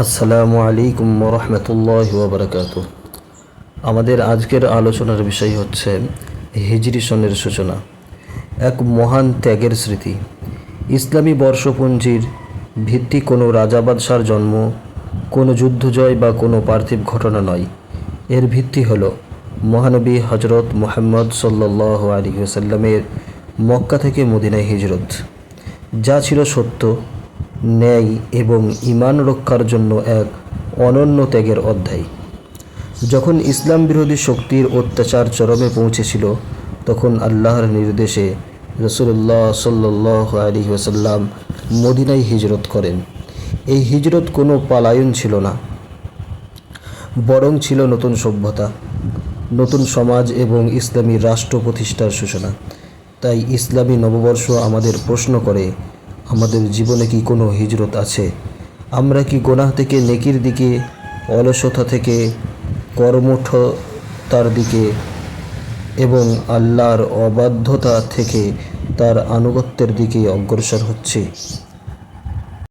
আসসালামু আলাইকুম রহমতুল্লাহ ওবরাকাতুহ। আমাদের আজকের আলোচনার বিষয় হচ্ছে হিজরি সনের সূচনা, এক মহান ত্যাগের স্মৃতি। ইসলামী বর্ষপঞ্জির ভিত্তি কোনো রাজা বাদশার জন্ম, কোনো যুদ্ধজয় বা কোনো পার্থিব ঘটনা নয়। এর ভিত্তি হল মহানবী হজরত মুহাম্মদ সাল্লাল্লাহু আলাইহি ওয়াসাল্লামের মক্কা থেকে মদিনায় হিজরত, যা ছিল সত্য, ন্যায় এবং ঈমান রক্ষার জন্য এক অনন্য ত্যাগের অধ্যায়। যখন ইসলাম বিরোধী শক্তির অত্যাচার চরমে পৌঁছেছিল, তখন আল্লাহর নির্দেশে রাসূলুল্লাহ সাল্লাল্লাহু আলাইহি ওয়াসাল্লাম মদিনায় হিজরত করেন। এই হিজরত কোনো পলায়ন ছিল না, বরং ছিল নতুন সভ্যতা, নতুন সমাজ এবং ইসলামী রাষ্ট্র প্রতিষ্ঠার সূচনা। তাই ইসলামী নববর্ষ আমাদের প্রশ্ন করে, আমাদের জীবনে কি কোনো হিজরত আছে? আমরা কি গুনাহ থেকে নেকির দিকে, অলসতা থেকে কর্মঠতার দিকে এবং আল্লাহর অবাধ্যতা থেকে তার আনুগত্যের দিকে অগ্রসর হচ্ছি?